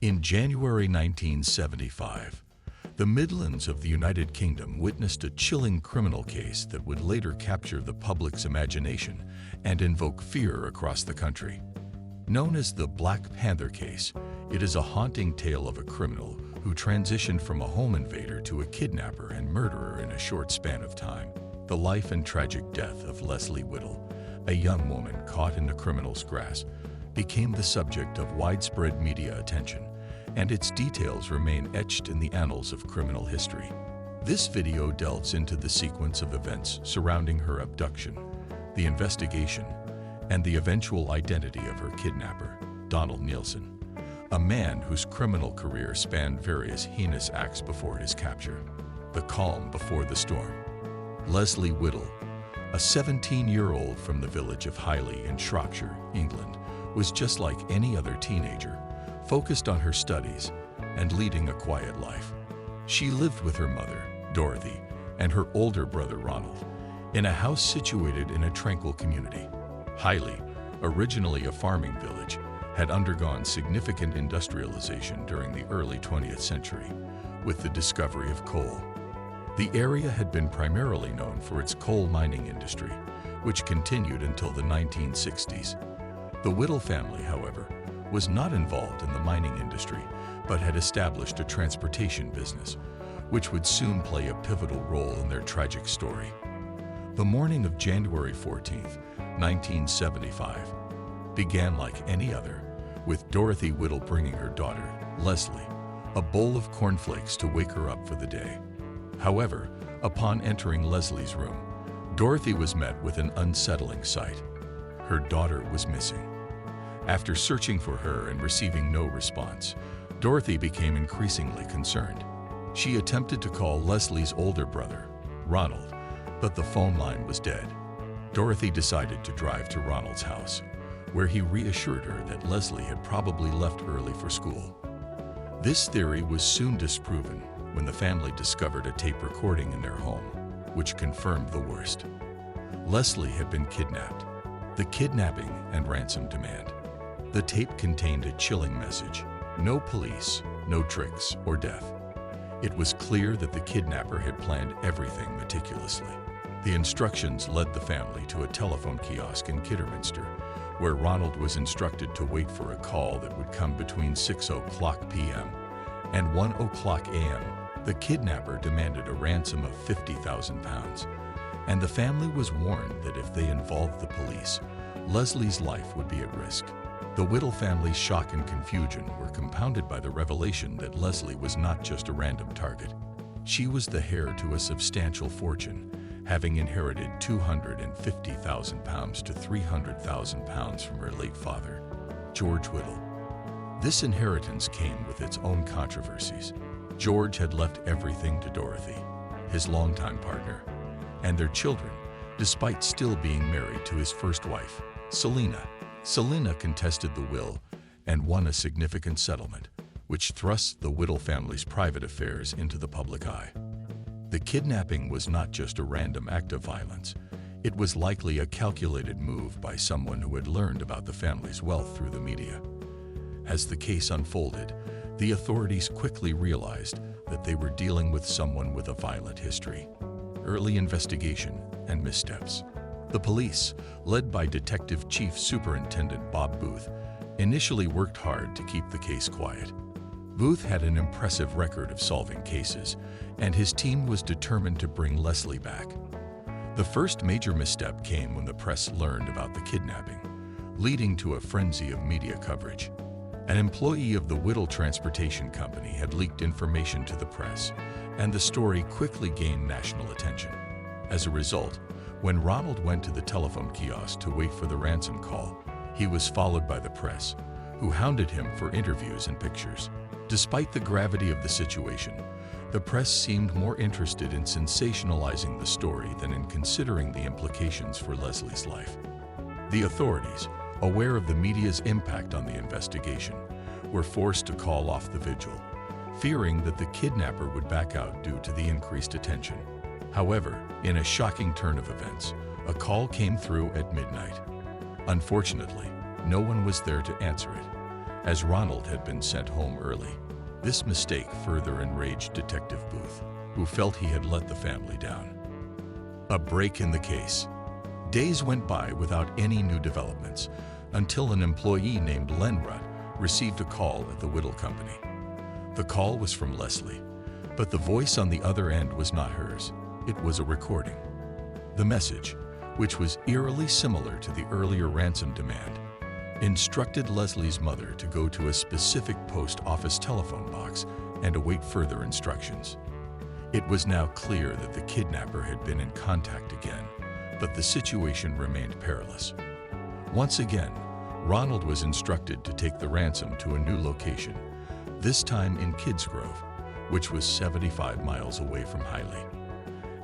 In January 1975, the Midlands of the United Kingdom witnessed a chilling criminal case that would later capture the public's imagination and invoke fear across the country. Known as the Black Panther case, it is a haunting tale of a criminal who transitioned from a home invader to a kidnapper and murderer in a short span of time. The life and tragic death of Lesley Whittle, a young woman caught in a criminal's grasp, became the subject of widespread media attention, and its details remain etched in the annals of criminal history. This video delves into the sequence of events surrounding her abduction, the investigation, and the eventual identity of her kidnapper, Donald Neilson, a man whose criminal career spanned various heinous acts before his capture. The calm before the storm. Lesley Whittle, a 17-year-old from the village of Highley in Shropshire, England, was just like any other teenager, focused on her studies and leading a quiet life. She lived with her mother, Dorothy, and her older brother, Ronald, in a house situated in a tranquil community. Highley, originally a farming village, had undergone significant industrialization during the early 20th century with the discovery of coal. The area had been primarily known for its coal mining industry, which continued until the 1960s. The Whittle family, however, was not involved in the mining industry, but had established a transportation business, which would soon play a pivotal role in their tragic story. The morning of January 14, 1975, began like any other, with Dorothy Whittle bringing her daughter, Lesley, a bowl of cornflakes to wake her up for the day. However, upon entering Lesley's room, Dorothy was met with an unsettling sight. Her daughter was missing. After searching for her and receiving no response, Dorothy became increasingly concerned. She attempted to call Lesley's older brother, Ronald, but the phone line was dead. Dorothy decided to drive to Ronald's house, where he reassured her that Lesley had probably left early for school. This theory was soon disproven when the family discovered a tape recording in their home, which confirmed the worst. Lesley had been kidnapped. The kidnapping and ransom demand. The tape contained a chilling message: no police, no tricks, or death. It was clear that the kidnapper had planned everything meticulously. The instructions led the family to a telephone kiosk in Kidderminster, where Ronald was instructed to wait for a call that would come between 6:00 p.m. and 1:00 a.m. The kidnapper demanded a ransom of £50,000, and the family was warned that if they involved the police, Lesley's life would be at risk. The Whittle family's shock and confusion were compounded by the revelation that Lesley was not just a random target. She was the heir to a substantial fortune, having inherited £250,000 to £300,000 from her late father, George Whittle. This inheritance came with its own controversies. George had left everything to Dorothy, his longtime partner, and their children, despite still being married to his first wife, Selina. Selina contested the will and won a significant settlement, which thrust the Whittle family's private affairs into the public eye. The kidnapping was not just a random act of violence. It was likely a calculated move by someone who had learned about the family's wealth through the media. As the case unfolded, the authorities quickly realized that they were dealing with someone with a violent history, early investigation, and missteps. The police, led by Detective Chief Superintendent Bob Booth, initially worked hard to keep the case quiet. Booth had an impressive record of solving cases, and his team was determined to bring Lesley back. The first major misstep came when the press learned about the kidnapping, leading to a frenzy of media coverage. An employee of the Whittle Transportation Company had leaked information to the press, and the story quickly gained national attention. As a result, when Ronald went to the telephone kiosk to wait for the ransom call, he was followed by the press, who hounded him for interviews and pictures. Despite the gravity of the situation, the press seemed more interested in sensationalizing the story than in considering the implications for Lesley's life. The authorities, aware of the media's impact on the investigation, were forced to call off the vigil, fearing that the kidnapper would back out due to the increased attention. However, in a shocking turn of events, a call came through at midnight. Unfortunately, no one was there to answer it, as Ronald had been sent home early. This mistake further enraged Detective Booth, who felt he had let the family down. A break in the case. Days went by without any new developments until an employee named Len Rutt received a call at the Whittle Company. The call was from Lesley, but the voice on the other end was not hers. It was a recording. The message, which was eerily similar to the earlier ransom demand, instructed Lesley's mother to go to a specific post office telephone box and await further instructions. It was now clear that the kidnapper had been in contact again, but the situation remained perilous. Once again, Ronald was instructed to take the ransom to a new location, this time in Kids Grove, which was 75 miles away from Highley.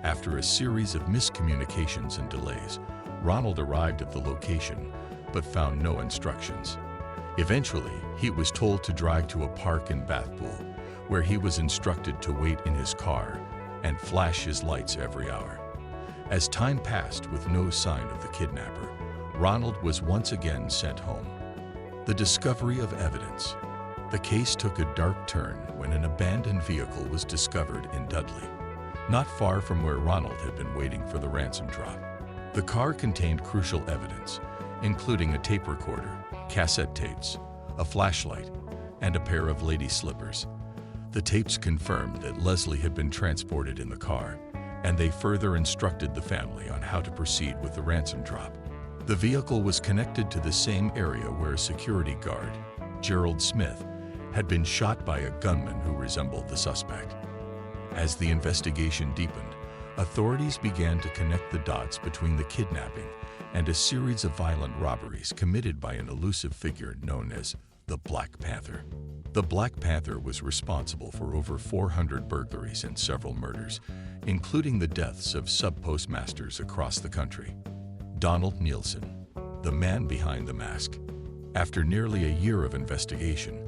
After a series of miscommunications and delays, Ronald arrived at the location but found no instructions. Eventually, he was told to drive to a park in Bathpool, where he was instructed to wait in his car and flash his lights every hour. As time passed with no sign of the kidnapper, Ronald was once again sent home. The discovery of evidence. The case took a dark turn when an abandoned vehicle was discovered in Dudley, not far from where Ronald had been waiting for the ransom drop. The car contained crucial evidence, including a tape recorder, cassette tapes, a flashlight, and a pair of lady slippers. The tapes confirmed that Lesley had been transported in the car, and they further instructed the family on how to proceed with the ransom drop. The vehicle was connected to the same area where a security guard, Gerald Smith, had been shot by a gunman who resembled the suspect. As the investigation deepened, authorities began to connect the dots between the kidnapping and a series of violent robberies committed by an elusive figure known as the Black Panther. The Black Panther was responsible for over 400 burglaries and several murders, including the deaths of sub-postmasters across the country. Donald Neilson, the man behind the mask. After nearly a year of investigation,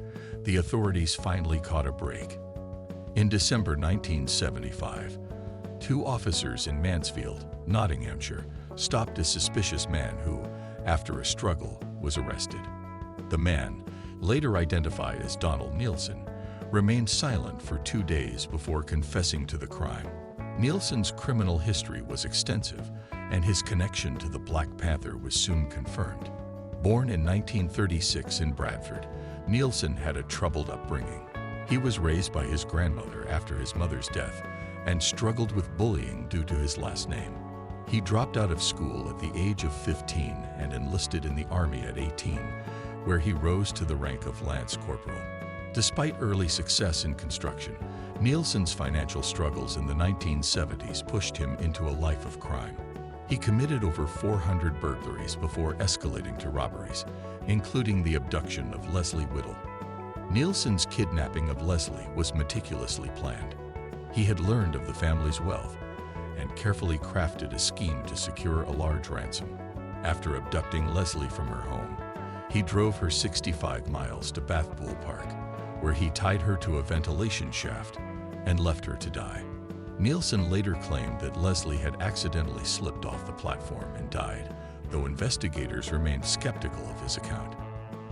the authorities finally caught a break. In December 1975, two officers in Mansfield, Nottinghamshire, stopped a suspicious man who, after a struggle, was arrested. The man, later identified as Donald Neilson, remained silent for 2 days before confessing to the crime. Neilson's criminal history was extensive, and his connection to the Black Panther was soon confirmed. Born in 1936 in Bradford, Neilson had a troubled upbringing. He was raised by his grandmother after his mother's death and struggled with bullying due to his last name. He dropped out of school at the age of 15 and enlisted in the Army at 18, where he rose to the rank of Lance Corporal. Despite early success in construction, Neilson's financial struggles in the 1970s pushed him into a life of crime. He committed over 400 burglaries before escalating to robberies, including the abduction of Lesley Whittle. Neilson's kidnapping of Lesley was meticulously planned. He had learned of the family's wealth and carefully crafted a scheme to secure a large ransom. After abducting Lesley from her home, he drove her 65 miles to Bathpool Park, where he tied her to a ventilation shaft and left her to die. Neilson later claimed that Lesley had accidentally slipped off the platform and died, though investigators remained skeptical of his account.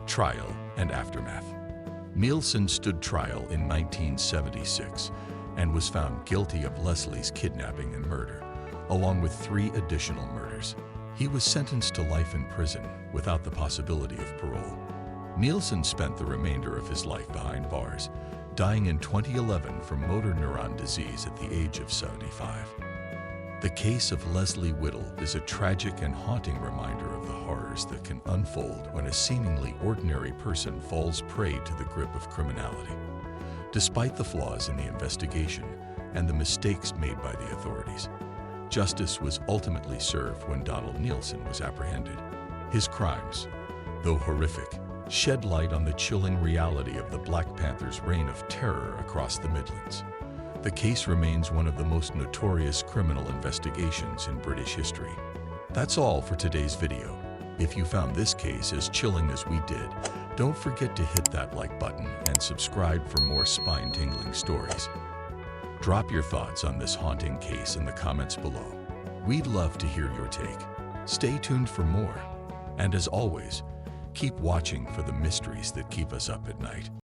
Trial and aftermath. Neilson stood trial in 1976 and was found guilty of Lesley's kidnapping and murder, along with 3 additional murders. He was sentenced to life in prison without the possibility of parole. Neilson spent the remainder of his life behind bars, dying in 2011 from motor neuron disease at the age of 75. The case of Lesley Whittle is a tragic and haunting reminder of the horrors that can unfold when a seemingly ordinary person falls prey to the grip of criminality. Despite the flaws in the investigation and the mistakes made by the authorities, justice was ultimately served when Donald Neilson was apprehended. His crimes, though horrific, shed light on the chilling reality of the Black Panther's reign of terror across the Midlands. The case remains one of the most notorious criminal investigations in British history. That's all for today's video. If you found this case as chilling as we did, don't forget to hit that like button and subscribe for more spine-tingling stories. Drop your thoughts on this haunting case in the comments below. We'd love to hear your take. Stay tuned for more. And as always, Keep watching for the mysteries that keep us up at night.